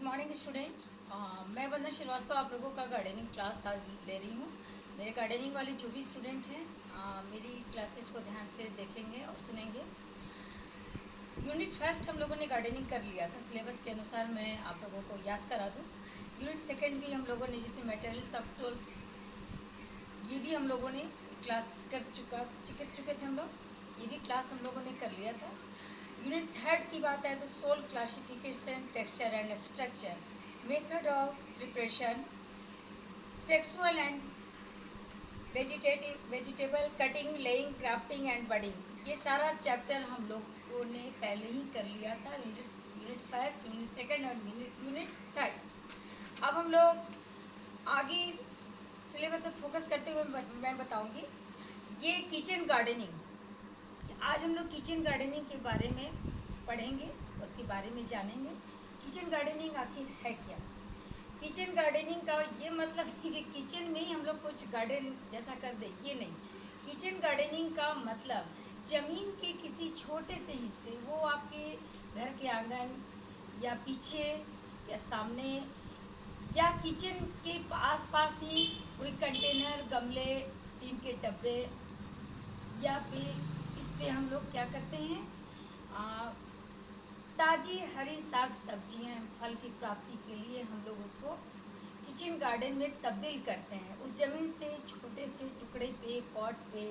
Morning student. मैं वंदना श्रीवास्तव आप लोगों का गार्डनिंग क्लास आज ले रही हूँ। मेरे गार्डनिंग वाले जो भी स्टूडेंट हैं मेरी क्लासेस को ध्यान से देखेंगे और सुनेंगे। यूनिट फर्स्ट हम लोगों ने गार्डनिंग कर लिया था, सिलेबस के अनुसार मैं आप लोगों को याद करा दूँ। यूनिट सेकेंड भी हम लोगों ने जैसे मेटेरियल सब टूल्स ये भी हम लोगों ने क्लास कर चुके थे हम लोग, ये भी क्लास हम लोगों ने कर लिया था। यूनिट थर्ड की बात है तो soil classification, texture and structure, method of preparation, sexual and vegetable cutting, layering, grafting and budding, ये सारा चैप्टर हम लोगों ने पहले ही कर लिया था। यूनिट फर्स्ट, यूनिट सेकेंड और यूनिट थर्ड। अब हम लोग आगे सिलेबस पर फोकस करते हुए मैं बताऊंगी ये किचन गार्डनिंग। आज हम लोग किचन गार्डनिंग के बारे में पढ़ेंगे, उसके बारे में जानेंगे। किचन गार्डनिंग आखिर है क्या? किचन गार्डनिंग का ये मतलब नहीं कि किचन में ही हम लोग कुछ गार्डन जैसा कर दे, ये नहीं। किचन गार्डनिंग का मतलब जमीन के किसी छोटे से हिस्से, वो आपके घर के आंगन या पीछे या सामने या किचन के आसपास ही कोई कंटेनर, गमले, टीन के डब्बे, या फिर इस पे हम लोग क्या करते हैं, ताज़ी हरी साग सब्जियां, फल की प्राप्ति के लिए हम लोग उसको किचन गार्डन में तब्दील करते हैं। उस ज़मीन से छोटे से टुकड़े पे, पॉट पे,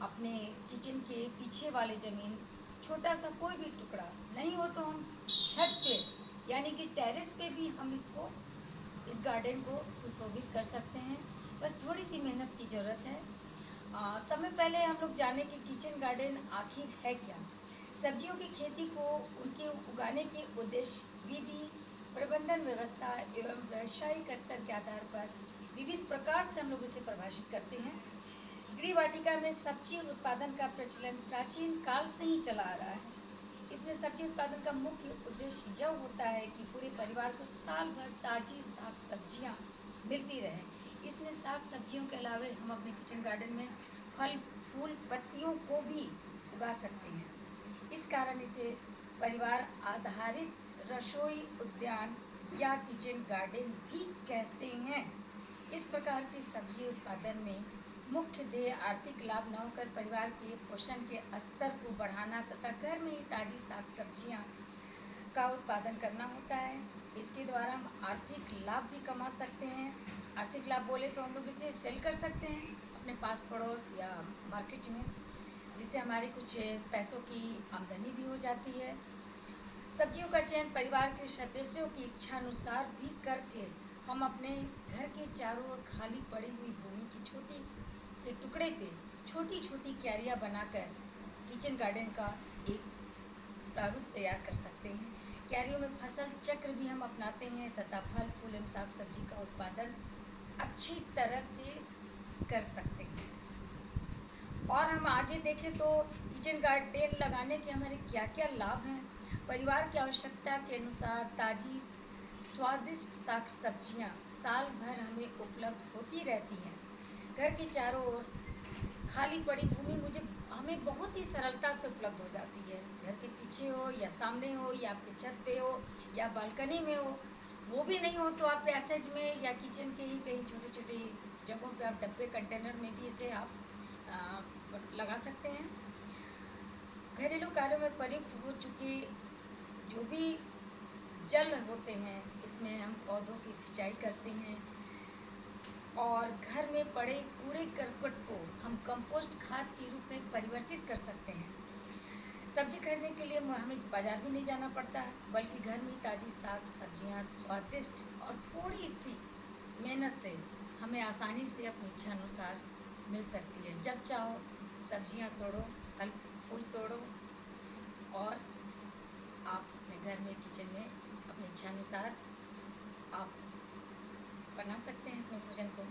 अपने किचन के पीछे वाले ज़मीन, छोटा सा कोई भी टुकड़ा नहीं हो तो हम छत पे यानी कि टेरेस पे भी हम इस गार्डन को सुशोभित कर सकते हैं। बस थोड़ी सी मेहनत की ज़रूरत है। समय पहले हम लोग जाने कि किचन गार्डन आखिर है क्या। सब्जियों की खेती को उनके उगाने के उद्देश्य, विधि, प्रबंधन व्यवस्था एवं व्यावसायिक स्तर के आधार पर विविध प्रकार से हम लोग इसे परिभाषित करते हैं। गृह वाटिका में सब्जी उत्पादन का प्रचलन प्राचीन काल से ही चला आ रहा है। इसमें सब्जी उत्पादन का मुख्य उद्देश्य यह होता है कि पूरे परिवार को साल भर ताज़ी साग सब्जियां मिलती रहें। इसमें साग सब्जियों के अलावा हम अपने किचन गार्डन में फल, फूल, पत्तियों को भी उगा सकते हैं। इस कारण इसे परिवार आधारित रसोई उद्यान या किचन गार्डन भी कहते हैं। इस प्रकार के सब्जी उत्पादन में मुख्य ध्येय आर्थिक लाभ न होकर परिवार के पोषण के स्तर को बढ़ाना तथा घर में ही ताज़ी साग सब्जियां का उत्पादन करना होता है। इसके द्वारा हम आर्थिक लाभ भी कमा सकते हैं। आर्थिक लाभ बोले तो हम लोग इसे सेल कर सकते हैं अपने पास पड़ोस या मार्केट में, जिससे हमारे कुछ पैसों की आमदनी भी हो जाती है। सब्जियों का चयन परिवार के सदस्यों की इच्छा अनुसार भी करके हम अपने घर के चारों ओर खाली पड़ी हुई भूमि की छोटी से टुकड़े पे छोटी छोटी क्यारियाँ बनाकर किचन गार्डन का एक प्रारूप तैयार कर सकते हैं। क्यारियों में फसल चक्र भी हम अपनाते हैं तथा फल, फूल एवं साग सब्जी का उत्पादन अच्छी तरह से कर सकते हैं। और हम आगे देखें तो किचन गार्डन लगाने के हमारे क्या क्या लाभ हैं। परिवार की आवश्यकता के अनुसार ताज़ी स्वादिष्ट साग सब्जियां साल भर हमें उपलब्ध होती रहती हैं। घर के चारों ओर खाली पड़ी भूमि हमें बहुत ही सरलता से उपलब्ध हो जाती है। घर के पीछे हो या सामने हो या आपके छत पे हो या बालकनी में हो, वो भी नहीं हो तो आप पैसेज में या किचन के ही कहीं छोटे छोटे जगहों पे आप डब्बे, कंटेनर में भी इसे आप लगा सकते हैं। घरेलू कार्यों में प्रयुक्त हो चुके जो भी जल होते हैं, इसमें हम पौधों की सिंचाई करते हैं और घर में पड़े कूड़े करकट को हम कंपोस्ट खाद के रूप में परिवर्तित कर सकते हैं। सब्जी खरीदने के लिए हमें बाजार भी नहीं जाना पड़ता है, बल्कि घर में ताज़ी साग सब्जियां स्वादिष्ट और थोड़ी सी मेहनत से हमें आसानी से अपनी इच्छा अनुसार मिल सकती है। जब चाहो सब्जियां तोड़ो, फल फूल तोड़ो और आप अपने घर में किचन में अपनी इच्छा अनुसार आप बना सकते हैं अपने भोजन को।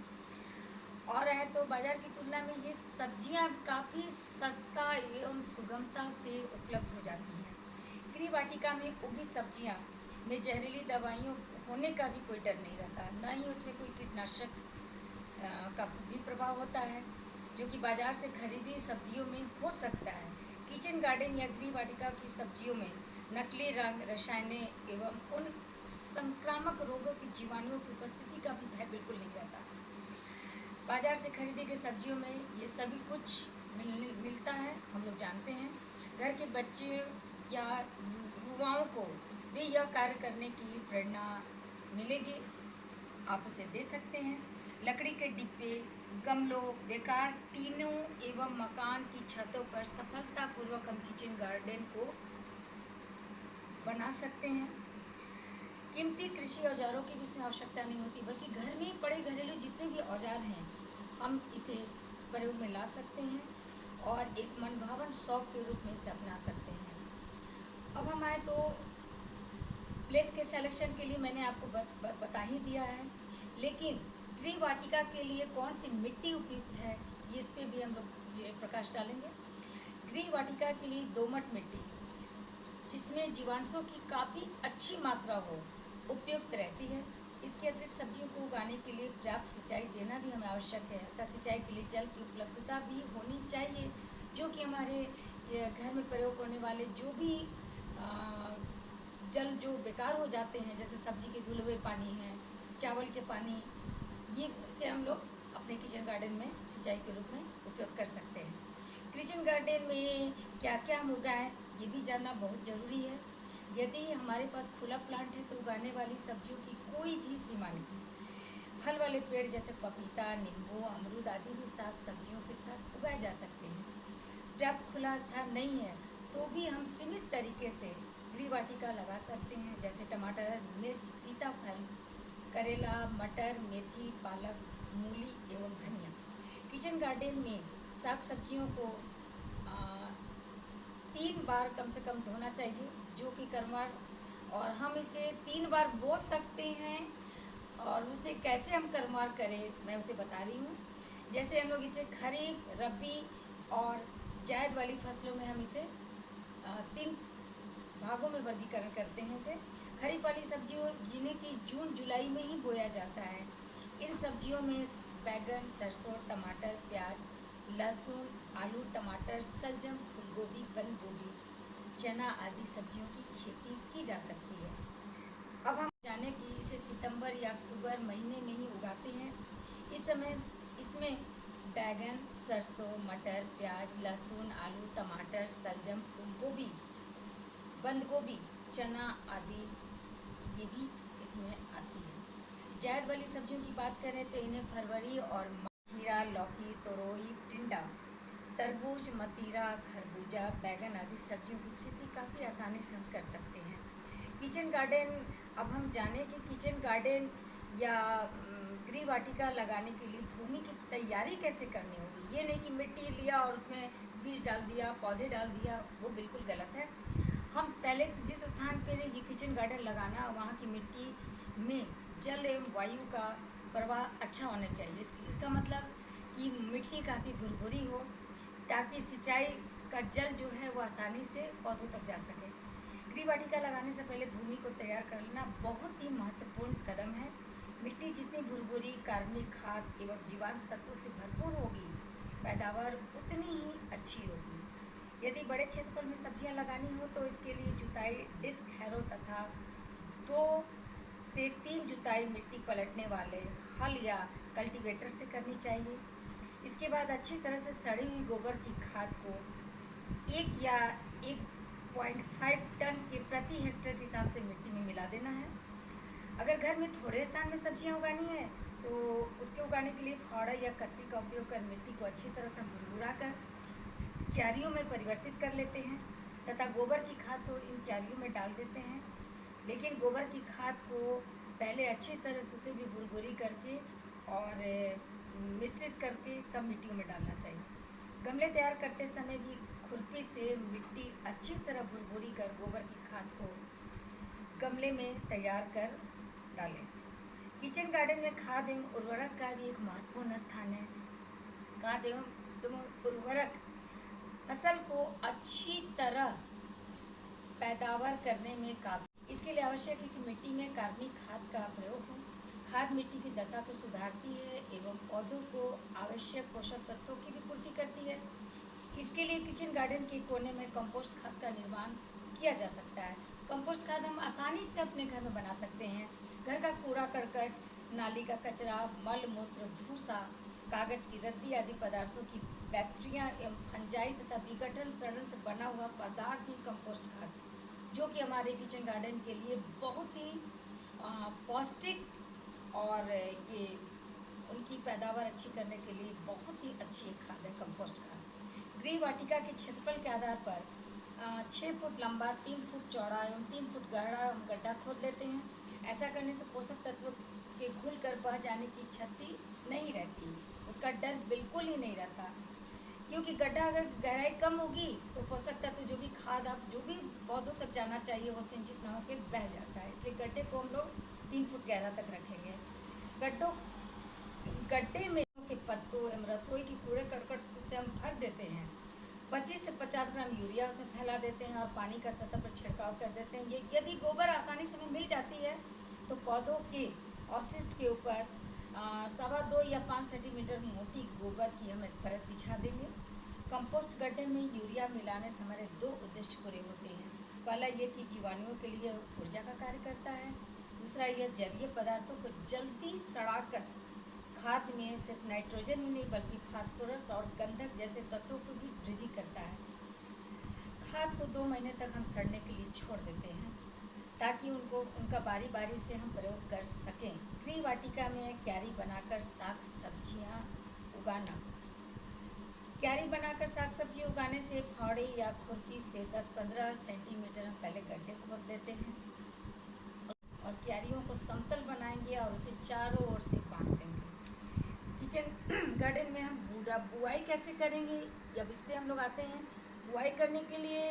और है तो बाजार की तुलना में ये सब्जियां काफ़ी सस्ता एवं सुगमता से उपलब्ध हो जाती हैं। गृह वाटिका में उगी सब्जियां में जहरीली दवाइयों होने का भी कोई डर नहीं रहता, न ही उसमें कोई कीटनाशक का भी प्रभाव होता है जो कि बाजार से खरीदी सब्जियों में हो सकता है। किचन गार्डन या गृह वाटिका की सब्जियों में नकली रंग, रसायन एवं उन संक्रामक रोगों की जीवाणुओं की उपस्थिति का भी भय बिल्कुल नहीं रहता। बाजार से खरीदी गई सब्जियों में ये सभी कुछ मिलता है, हम लोग जानते हैं। घर के बच्चे या युवाओं को भी यह कार्य करने की प्रेरणा मिलेगी, आप उसे दे सकते हैं। लकड़ी के डिब्बे, गमलों, बेकार टीनों एवं मकान की छतों पर सफलतापूर्वक हम किचन गार्डन को बना सकते हैं। कीमती कृषि औजारों की भी इसमें आवश्यकता नहीं होती, बल्कि घर में पड़े घरेलू जितने भी औजार हैं हम इसे प्रयोग में ला सकते हैं और एक मनभावन शौक के रूप में इसे अपना सकते हैं। अब हम आए तो प्लेस के सिलेक्शन के लिए मैंने आपको बता ही दिया है, लेकिन गृह वाटिका के लिए कौन सी मिट्टी उपयुक्त है ये इस पर भी हम लोग ये प्रकाश डालेंगे। गृह वाटिका के लिए दोमट मिट्टी जिसमें जीवांशों की काफ़ी अच्छी मात्रा हो उपयुक्त रहती है। इसके अतिरिक्त सब्जियों को उगाने के लिए पर्याप्त सिंचाई देना भी हमें आवश्यक है तथा सिंचाई के लिए जल की उपलब्धता भी होनी चाहिए, जो कि हमारे घर में प्रयोग होने वाले जो भी जल जो बेकार हो जाते हैं, जैसे सब्जी के धुले हुए पानी हैं, चावल के पानी, ये से हम लोग अपने किचन गार्डन में सिंचाई के रूप में उपयोग कर सकते हैं। किचन गार्डन में क्या क्या हम उगाएं ये भी जानना बहुत ज़रूरी है। यदि हमारे पास खुला प्लांट है तो उगाने वाली सब्जियों की कोई भी सीमा नहीं। फल वाले पेड़ जैसे पपीता, नींबू, अमरूद आदि भी साग सब्जियों के साथ उगाए जा सकते हैं। पर्याप्त खुला स्थान नहीं है तो भी हम सीमित तरीके से गृह वाटिका लगा सकते हैं, जैसे टमाटर, मिर्च, सीताफल, करेला, मटर, मेथी, पालक, मूली एवं धनिया। किचन गार्डन में साग सब्जियों को 3 बार कम से कम धोना चाहिए, जो कि क्रमवार, और हम इसे 3 बार बो सकते हैं। और उसे कैसे हम क्रमवार करें मैं उसे बता रही हूँ। जैसे हम लोग इसे खरीफ, रबी और जायद वाली फसलों में हम इसे 3 भागों में वर्गीकरण करते हैं। इसे खरीफ वाली सब्जियों जिन्हें कि जून जुलाई में ही बोया जाता है, इन सब्जियों में बैगन, सरसों, टमाटर, प्याज, लहसुन, आलू, टमाटर, सलजम, फूलगोभी, बंद गोभी, चना आदि सब्जियों की खेती की जा सकती है। अब हम जाने कि इसे सितंबर या अक्टूबर महीने में ही उगाते हैं। इस समय इसमें बैगन, सरसों, मटर, प्याज, लहसुन, आलू, टमाटर, सलजम, फूलगोभी, बंद गोभी, चना आदि ये भी इसमें आती है। जायद वाली सब्जियों की बात करें तो इन्हें फरवरी और खीरा, लौकी, तोरई, टिंडा, तरबूज, मतीरा, खरबूजा, बैगन आदि सब्जियों की खेती काफ़ी आसानी से हम कर सकते हैं। किचन गार्डन, अब हम जाने कि किचन गार्डन या गृह वाटिका लगाने के लिए भूमि की तैयारी कैसे करनी होगी। ये नहीं कि मिट्टी लिया और उसमें बीज डाल दिया, पौधे डाल दिया, वो बिल्कुल गलत है। हम पहले जिस स्थान पर ये किचन गार्डन लगाना, वहाँ की मिट्टी में जल एवं वायु का प्रवाह अच्छा होना चाहिए। इसका मतलब कि मिट्टी काफ़ी भुरभुरी हो ताकि सिंचाई का जल जो है वो आसानी से पौधों तक जा सके। गृह वाटिका लगाने से पहले भूमि को तैयार कर लेना बहुत ही महत्वपूर्ण कदम है। मिट्टी जितनी भुरभुरी, कार्बनिक खाद एवं जीवांश तत्वों से भरपूर होगी, पैदावार उतनी ही अच्छी होगी। यदि बड़े क्षेत्रफल में सब्जियां लगानी हो तो इसके लिए जुताई डिस्क हैरो तथा 2 से 3 जुताई मिट्टी पलटने वाले हल या कल्टीवेटर से करनी चाहिए। इसके बाद अच्छी तरह से सड़ी हुई गोबर की खाद को 1 या 1.5 टन के प्रति हेक्टेयर के हिसाब से मिट्टी में मिला देना है। अगर घर में थोड़े स्थान में सब्जियां उगानी है तो उसके उगाने के लिए फावड़ा या कस्सी का उपयोग कर मिट्टी को अच्छी तरह से भुरभुरा कर क्यारियों में परिवर्तित कर लेते हैं तथा गोबर की खाद को इन क्यारियों में डाल देते हैं। लेकिन गोबर की खाद को पहले अच्छी तरह से उसे भी भुरभुरी करके और मिश्रित करके तब मिट्टियों में डालना चाहिए। गमले तैयार करते समय भी खुरपी से मिट्टी अच्छी तरह भुरभुरी कर गोबर की खाद को गमले में तैयार कर डालें। किचन गार्डन में खाद एवं उर्वरक का भी एक महत्वपूर्ण स्थान है। खाद एवं उर्वरक फसल को अच्छी तरह पैदावार करने में काफ़ी, इसके लिए आवश्यक है कि मिट्टी में कार्बनिक खाद का प्रयोग हो। खाद मिट्टी की दशा को सुधारती है एवं पौधों को आवश्यक पोषक तत्वों की भी पूर्ति करती है। इसके लिए किचन गार्डन के कोने में कंपोस्ट खाद का निर्माण किया जा सकता है। कंपोस्ट खाद हम आसानी से अपने घर में बना सकते हैं। घर का कूड़ा करकट, नाली का कचरा, मल मूत्र, भूसा, कागज की रद्दी आदि पदार्थों की बैक्टीरिया एवं फंजाई तथा विघटन सड़न से बना हुआ पदार्थ ही कंपोस्ट खाद, जो कि हमारे किचन गार्डन के लिए बहुत ही पौष्टिक और ये उनकी पैदावार अच्छी करने के लिए बहुत ही अच्छी एक खाद है कंपोस्ट खाद। गृह वाटिका के क्षेत्रफल के आधार पर 6 फुट लंबा, 3 फुट चौड़ा एवं 3 फुट गहरा हम गड्ढा खोद लेते हैं। ऐसा करने से पोषक तत्व के घुल कर बह जाने की क्षति नहीं रहती, उसका डर बिल्कुल ही नहीं रहता, क्योंकि गड्ढा अगर गहराई कम होगी तो पोषक तत्व जो भी खाद आप जो भी पौधों तक जाना चाहिए वो सिंचित न होकर बह जाता है। इसलिए गड्ढे को हम लोग 3 फुट गहरा तक रखेंगे। गड्ढे में के पत्तों एवं रसोई की कूड़े करकट से हम भर देते हैं। 25 से 50 ग्राम यूरिया उसमें फैला देते हैं और पानी का सतह पर छिड़काव कर देते हैं। ये यदि गोबर आसानी से हमें मिल जाती है तो पौधों के अवशिष्ट के ऊपर 2.25 या 5 सेंटीमीटर मोटी गोबर की हम एक परत बिछा देंगे। कंपोस्ट गड्ढे में यूरिया मिलाने से हमारे 2 उद्देश्य पूरे होते हैं। पहला ये कि जीवाणुओं के लिए ऊर्जा का कार्य करता है, दूसरा यह जैवीय पदार्थों को जल्दी सड़ाकर खाद में सिर्फ नाइट्रोजन ही नहीं बल्कि फास्फोरस और गंधक जैसे तत्वों की भी वृद्धि करता है। खाद को 2 महीने तक हम सड़ने के लिए छोड़ देते हैं ताकि उनका बारी बारी से हम प्रयोग कर सकें। गृह वाटिका में क्यारी बनाकर साग सब्जियां उगाना। क्यारी बनाकर साग सब्जी उगाने से फावड़े या खुरपी से 10-15 सेंटीमीटर हम पहले गड्ढे खोद देते हैं और क्यारियों को समतल बनाएंगे और उसे चारों ओर से बांध देंगे। किचन गार्डन में हम बुआई कैसे करेंगे, जब इस पर हम लोग आते हैं। बुआई करने के लिए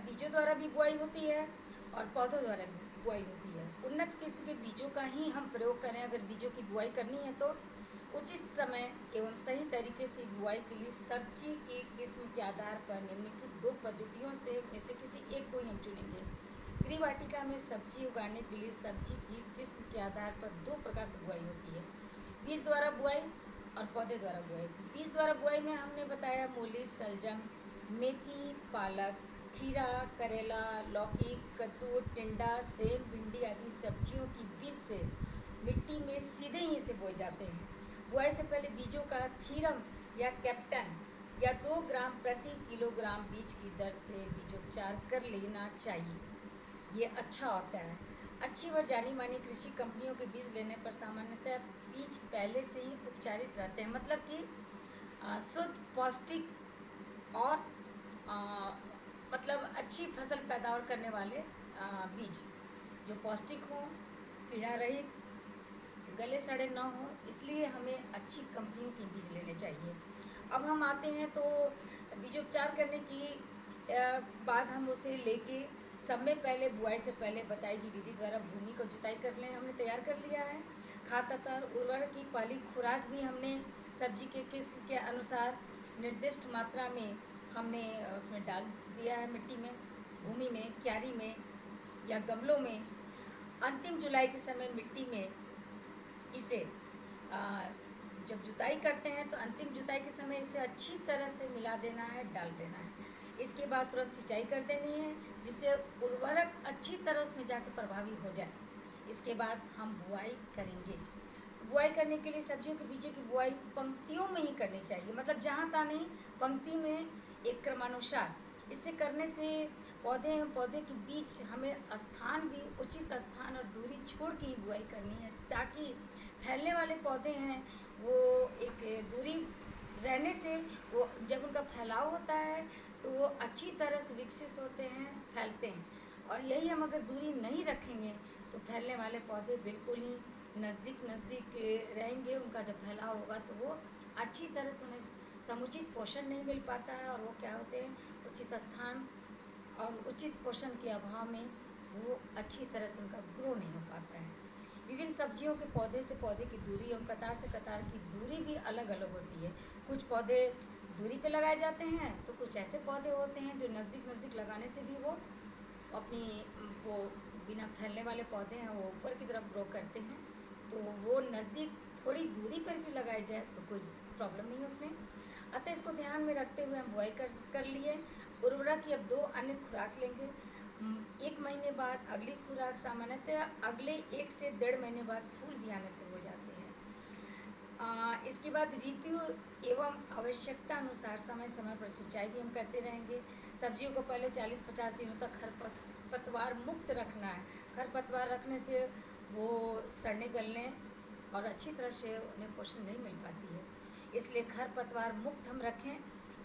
बीजों द्वारा भी बुआई होती है और पौधों द्वारा भी बुआई होती है। उन्नत किस्म के बीजों का ही हम प्रयोग करें। अगर बीजों की बुआई करनी है तो उचित समय एवं सही तरीके से बुआई के लिए सब्जी की किस्म के आधार पर निम्नलिखित 2 पद्धतियों में से किसी एक को ही हम चुनेंगे। गृह वाटिका में सब्जी उगाने के लिए सब्जी की किस्म के आधार पर 2 प्रकार से बुआई होती है, बीज द्वारा बुआई और पौधे द्वारा बुआई। बीज द्वारा बुआई में हमने बताया मूली, सलजम, मेथी, पालक, खीरा, करेला, लौकी, कद्दू, टिंडा, सेब, भिंडी आदि सब्जियों की बीज से मिट्टी में सीधे ही से बोए जाते हैं। बुआई से पहले बीजों का थीरम या कैप्टन या 2 ग्राम प्रति किलोग्राम बीज की दर से बीजोपचार कर लेना चाहिए। ये अच्छा होता है। अच्छी व जानी मानी कृषि कंपनियों के बीज लेने पर सामान्यतः बीज पहले से ही उपचारित रहते हैं, मतलब कि शुद्ध, पौष्टिक और मतलब अच्छी फसल पैदावार करने वाले बीज जो पौष्टिक हो, कीड़ा रहित, गले सड़े न हो, इसलिए हमें अच्छी कंपनियों के बीज लेने चाहिए। अब हम आते हैं तो बीजोपचार करने की बाद हम उसे लेके सब में पहले बुआई से पहले बताई गई विधि द्वारा भूमि को जुताई कर लें, हमने तैयार कर लिया है। खाद तथा उर्वरक की पहली खुराक भी हमने सब्जी के किस्म के अनुसार निर्दिष्ट मात्रा में हमने उसमें डाल दिया है। मिट्टी में, भूमि में, क्यारी में या गमलों में अंतिम जुलाई के समय मिट्टी में इसे जब जुताई करते हैं तो अंतिम जुताई के समय इसे अच्छी तरह से मिला देना है, डाल देना है। इसके बाद तुरंत सिंचाई कर देनी है जिससे उर्वरक अच्छी तरह उसमें जाके प्रभावी हो जाए। इसके बाद हम बुआई करेंगे। बुआई करने के लिए सब्जियों के बीजों की बुआई पंक्तियों में ही करनी चाहिए, मतलब जहाँ तहाँ नहीं, पंक्ति में एक क्रमानुसार। इससे करने से पौधे के बीच हमें स्थान भी उचित स्थान और दूरी छोड़ के ही बुआई करनी है, ताकि फैलने वाले पौधे हैं वो एक दूरी रहने से वो जब उनका फैलाव होता है तो वो अच्छी तरह से विकसित होते हैं, फैलते हैं। और यही हम अगर दूरी नहीं रखेंगे तो फैलने वाले पौधे बिल्कुल ही नज़दीक रहेंगे। उनका जब फैलाव होगा तो वो अच्छी तरह से उन्हें समुचित पोषण नहीं मिल पाता है और वो क्या होते हैं, उचित स्थान और उचित पोषण के अभाव में वो अच्छी तरह से उनका ग्रो नहीं हो पाता है। विभिन्न सब्जियों के पौधे से पौधे की दूरी एवं कतार से कतार की दूरी भी अलग अलग होती है। कुछ पौधे दूरी पे लगाए जाते हैं तो कुछ ऐसे पौधे होते हैं जो नज़दीक लगाने से भी वो अपनी वो बिना फैलने वाले पौधे हैं वो ऊपर की तरफ ग्रो करते हैं। तो वो नज़दीक थोड़ी दूरी पर भी लगाई जाए तो कोई प्रॉब्लम नहीं है उसमें। अतः इसको ध्यान में रखते हुए हम बुआई कर लिए। उर्वरक की अब 2 अन्य खुराक लेंगे। 1 महीने बाद अगली खुराक सामान्यतः अगले 1 से 1.5 महीने बाद फूल भी आने शुरू हो जाते हैं। इसके बाद ऋतु एवं आवश्यकता अनुसार समय समय पर सिंचाई भी हम करते रहेंगे। सब्जियों को पहले 40-50 दिनों तक खरपतवार मुक्त रखना है। खरपतवार रखने से वो सड़ने गलने और अच्छी तरह से उन्हें पोषण नहीं मिल पाती है, इसलिए खरपतवार मुक्त हम रखें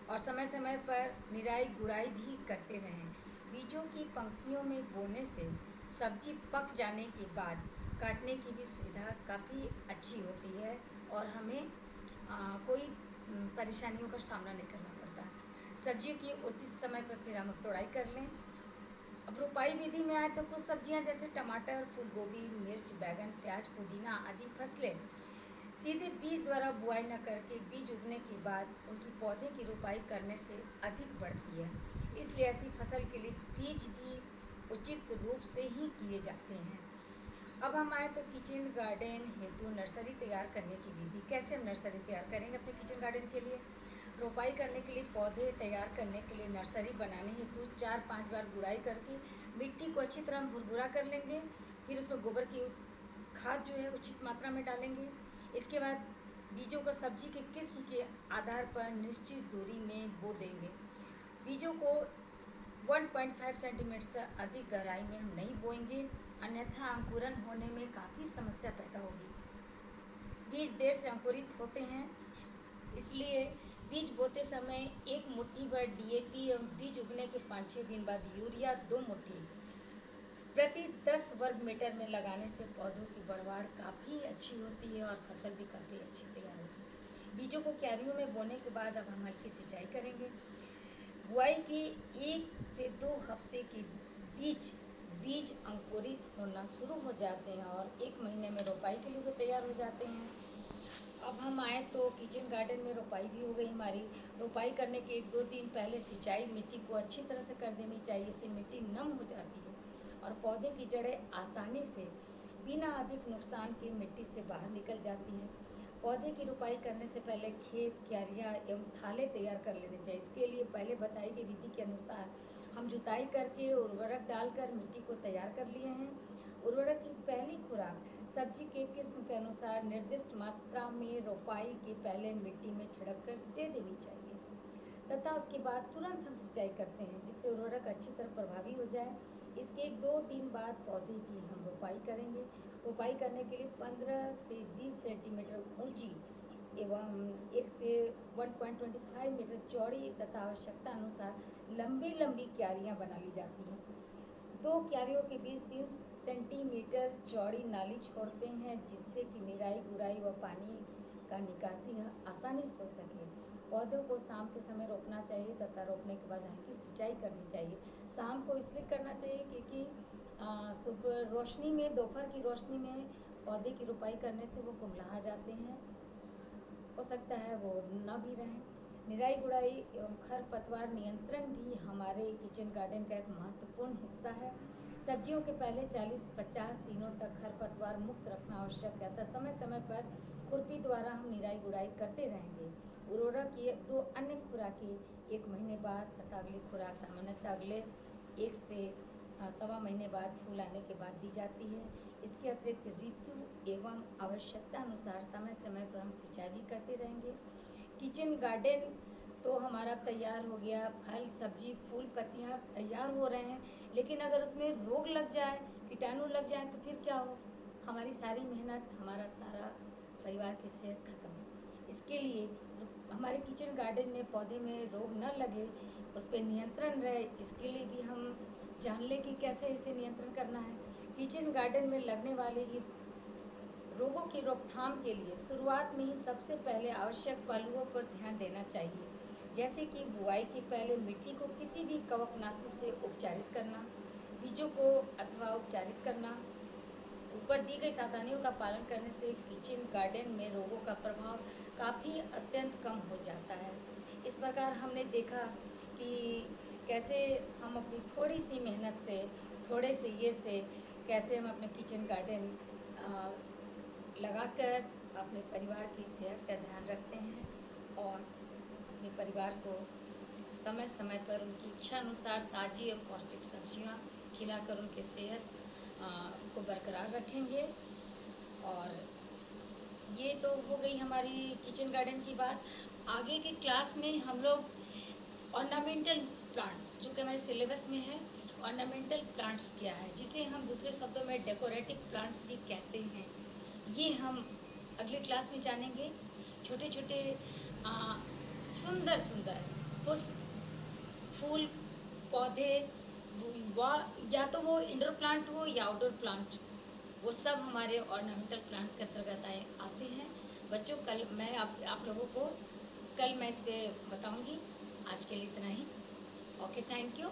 और समय समय पर निराई गुड़ाई भी करते रहें। बीजों की पंक्तियों में बोने से सब्जी पक जाने के बाद काटने की भी सुविधा काफ़ी अच्छी होती है और हमें कोई परेशानियों का सामना नहीं करना पड़ता। सब्जियों की उचित समय पर फिर हम तोड़ाई कर लें। अब रोपाई विधि में आए तो कुछ सब्जियां जैसे टमाटर, फूल गोभी, मिर्च, बैगन, प्याज, पुदीना आदि फसलें सीधे बीज द्वारा बुआई न करके बीज उगने के बाद उनकी पौधे की रोपाई करने से अधिक बढ़ती है, इसलिए ऐसी फसल के लिए बीज भी उचित रूप से ही किए जाते हैं। अब हम आए तो किचन गार्डन हेतु नर्सरी तैयार करने की विधि। कैसे हम नर्सरी तैयार करेंगे अपने किचन गार्डन के लिए? रोपाई करने के लिए, पौधे तैयार करने के लिए नर्सरी बनाने हेतु 4-5 बार गुड़ाई करके मिट्टी को अच्छी तरह भुरभुरा कर लेंगे। फिर उसमें गोबर की खाद जो है उचित मात्रा में डालेंगे। इसके बाद बीजों को सब्जी के किस्म के आधार पर निश्चित दूरी में बो देंगे। बीजों को 1.5 सेंटीमीटर से अधिक गहराई में हम नहीं बोएंगे, अन्यथा अंकुरन होने में काफ़ी समस्या पैदा होगी। बीज देर से अंकुरित होते हैं, इसलिए बीज बोते समय 1 मुट्ठी भर DAP एवं बीज उगने के 5-6 दिन बाद यूरिया 2 मुट्ठी प्रति 10 वर्ग मीटर में लगाने से पौधों की बढ़वाड़ काफ़ी अच्छी होती है और फसल भी काफ़ी अच्छी तैयार होती है। बीजों को क्यारियों में बोने के बाद अब हम हल्की सिंचाई करेंगे। बुआई के 1 से 2 हफ्ते के बीच बीज अंकुरित होना शुरू हो जाते हैं और 1 महीने में रोपाई के लिए वो तैयार हो जाते हैं। अब हम आए तो किचन गार्डन में रोपाई भी हो गई हमारी। रोपाई करने के 1-2 दिन पहले सिंचाई मिट्टी को अच्छी तरह से कर देनी चाहिए, इससे मिट्टी नम हो जाती है और पौधे की जड़ें आसानी से बिना अधिक नुकसान के मिट्टी से बाहर निकल जाती हैं। पौधे की रोपाई करने से पहले खेत, क्यारियाँ एवं थाले तैयार कर लेने चाहिए। इसके लिए पहले बताई गई विधि के अनुसार हम जुताई करके उर्वरक डालकर मिट्टी को तैयार कर लिए हैं। उर्वरक की पहली खुराक सब्जी के किस्म के अनुसार निर्दिष्ट मात्रा में रोपाई के पहले मिट्टी में छिड़क कर दे देनी चाहिए तथा उसके बाद तुरंत हम सिंचाई करते हैं, जिससे उर्वरक अच्छी तरह प्रभावी हो जाए। इसके 2 दिन बाद पौधे की हम रोपाई करेंगे। रोपाई करने के लिए 15 से 20 सेंटीमीटर ऊंची एवं 1 से 1.25 मीटर चौड़ी तथा आवश्यकता अनुसार लंबी लंबी क्यारियाँ बना ली जाती हैं। 2 क्यारियों के बीच 3 सेंटीमीटर चौड़ी नाली छोड़ते हैं, जिससे कि निराई गुड़ाई व पानी का निकासी आसानी से हो सके। पौधों को शाम के समय रोपना चाहिए तथा रोपने के बाद हल्की सिंचाई करनी चाहिए। शाम को इसलिए करना चाहिए क्योंकि सुबह रोशनी में, दोपहर की रोशनी में पौधे की रोपाई करने से वो कुम्हला जाते हैं, हो सकता है वो न भी रहें। निराई गुड़ाई एवं खरपतवार नियंत्रण भी हमारे किचन गार्डन का एक महत्वपूर्ण हिस्सा है। सब्जियों के पहले 40-50 दिनों तक खरपतवार मुक्त रखना आवश्यक है, अतः समय समय पर खुरपी द्वारा हम निराई गुड़ाई करते रहेंगे। उर्वरक ये 2 अन्य खुराकें 1 महीने बाद तथा अगली खुराक सामान्यतः अगले 1 से 1.25 महीने बाद फूल आने के बाद दी जाती है। इसके अतिरिक्त ऋतु एवं आवश्यकता अनुसार समय समय पर हम सिंचाई भी करते रहेंगे। किचन गार्डन तो हमारा तैयार हो गया, फल सब्जी फूल पत्तियाँ तैयार हो रहे हैं, लेकिन अगर उसमें रोग लग जाए, कीटाणु लग जाए तो फिर क्या हो? हमारी सारी मेहनत, हमारा सारा परिवार की सेहत खत्म। इसके लिए हमारे किचन गार्डन में पौधे में रोग न लगे, उस पर नियंत्रण रहे, इसके लिए भी हम जान लें कि कैसे इसे नियंत्रण करना है। किचन गार्डन में लगने वाले ये रोगों की रोकथाम के लिए शुरुआत में ही सबसे पहले आवश्यक पहलुओं पर ध्यान देना चाहिए, जैसे कि बुआई के पहले मिट्टी को किसी भी कवकनाशी से उपचारित करना, बीजों को अथवा उपचारित करना। ऊपर दी गई सावधानियों का पालन करने से किचन गार्डन में रोगों का प्रभाव काफ़ी अत्यंत कम हो जाता है। इस प्रकार हमने देखा कि कैसे हम अपनी थोड़ी सी मेहनत से, थोड़े से ये से कैसे हम अपने किचन गार्डन लगाकर अपने परिवार की सेहत का ध्यान रखते हैं और अपने परिवार को समय समय पर उनकी इच्छा अनुसार ताज़ी और पौष्टिक सब्जियां खिलाकर उनके सेहत को बरकरार रखेंगे। और ये तो हो गई हमारी किचन गार्डन की बात। आगे की क्लास में हम लोग ऑर्नामेंटल प्लांट्स, जो कि हमारे सिलेबस में है, ऑर्नामेंटल प्लांट्स क्या है, जिसे हम दूसरे शब्दों में डेकोरेटिव प्लांट्स भी कहते हैं, ये हम अगली क्लास में जानेंगे। छोटे छोटे सुंदर सुंदर पुष्प, फूल, पौधे, या तो वो इंडोर प्लांट हो या आउटडोर प्लांट, वो सब हमारे ऑर्नामेंटल प्लांट्स के अंतर्गत आते हैं। बच्चों, कल मैं आप लोगों को कल मैं इस पर बताऊंगी। आज के लिए इतना ही। Okay, thank you.